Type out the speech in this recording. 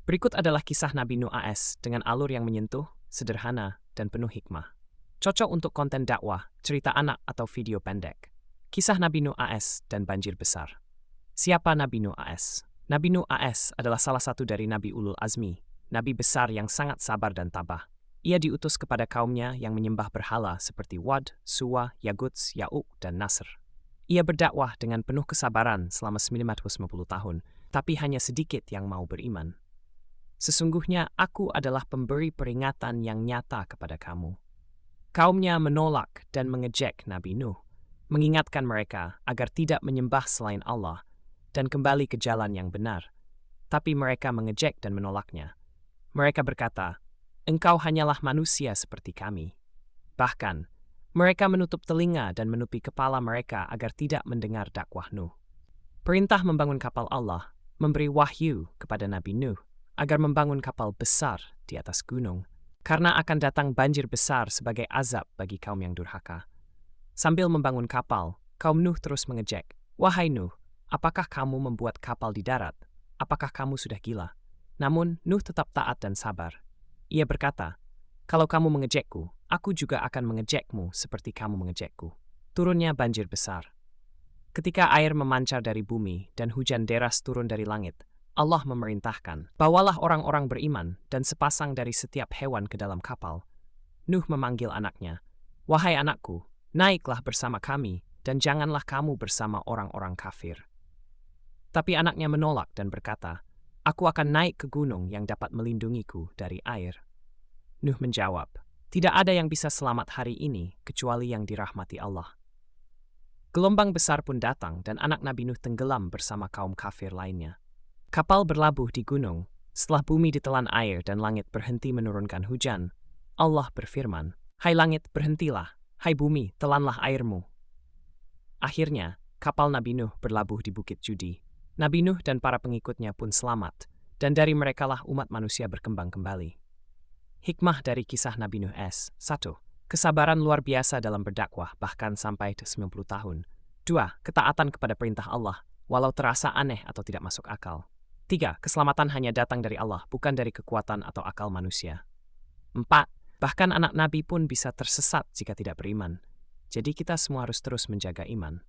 Berikut adalah kisah Nabi Nuh AS dengan alur yang menyentuh, sederhana, dan penuh hikmah. Cocok untuk konten dakwah, cerita anak, atau video pendek. Kisah Nabi Nuh AS dan banjir besar. Siapa Nabi Nuh AS? Nabi Nuh AS adalah salah satu dari Nabi Ulul Azmi, Nabi besar yang sangat sabar dan tabah. Ia diutus kepada kaumnya yang menyembah berhala seperti Wad, Suwa, Yaguts, Ya'uq, dan Nasr. Ia berdakwah dengan penuh kesabaran selama 950 tahun, tapi hanya sedikit yang mau beriman. Sesungguhnya aku adalah pemberi peringatan yang nyata kepada kamu. Kaumnya menolak dan mengejek Nabi Nuh, mengingatkan mereka agar tidak menyembah selain Allah dan kembali ke jalan yang benar. Tapi mereka mengejek dan menolaknya. Mereka berkata, "Engkau hanyalah manusia seperti kami." Bahkan, mereka menutup telinga dan menutupi kepala mereka agar tidak mendengar dakwah Nuh. Perintah membangun kapal Allah memberi wahyu kepada Nabi Nuh agar membangun kapal besar di atas gunung, karena akan datang banjir besar sebagai azab bagi kaum yang durhaka. Sambil membangun kapal, kaum Nuh terus mengejek, "Wahai Nuh, apakah kamu membuat kapal di darat? Apakah kamu sudah gila?" Namun, Nuh tetap taat dan sabar. Ia berkata, "Kalau kamu mengejekku, aku juga akan mengejekmu seperti kamu mengejekku." Turunnya banjir besar. Ketika air memancar dari bumi dan hujan deras turun dari langit, Allah memerintahkan, "Bawalah orang-orang beriman dan sepasang dari setiap hewan ke dalam kapal." Nuh memanggil anaknya, "Wahai anakku, naiklah bersama kami dan janganlah kamu bersama orang-orang kafir." Tapi anaknya menolak dan berkata, "Aku akan naik ke gunung yang dapat melindungiku dari air." Nuh menjawab, "Tidak ada yang bisa selamat hari ini kecuali yang dirahmati Allah." Gelombang besar pun datang dan anak Nabi Nuh tenggelam bersama kaum kafir lainnya. Kapal berlabuh di gunung. Setelah bumi ditelan air dan langit berhenti menurunkan hujan, Allah berfirman, "Hai langit, berhentilah. Hai bumi, telanlah airmu." Akhirnya, kapal Nabi Nuh berlabuh di Bukit Judi. Nabi Nuh dan para pengikutnya pun selamat, dan dari merekalah umat manusia berkembang kembali. Hikmah dari kisah Nabi Nuh S. 1. Kesabaran luar biasa dalam berdakwah bahkan sampai 90 tahun. 2. Ketaatan kepada perintah Allah, walau terasa aneh atau tidak masuk akal. 3. Keselamatan hanya datang dari Allah, bukan dari kekuatan atau akal manusia. 4. Bahkan anak Nabi pun bisa tersesat jika tidak beriman. Jadi kita semua harus terus menjaga iman.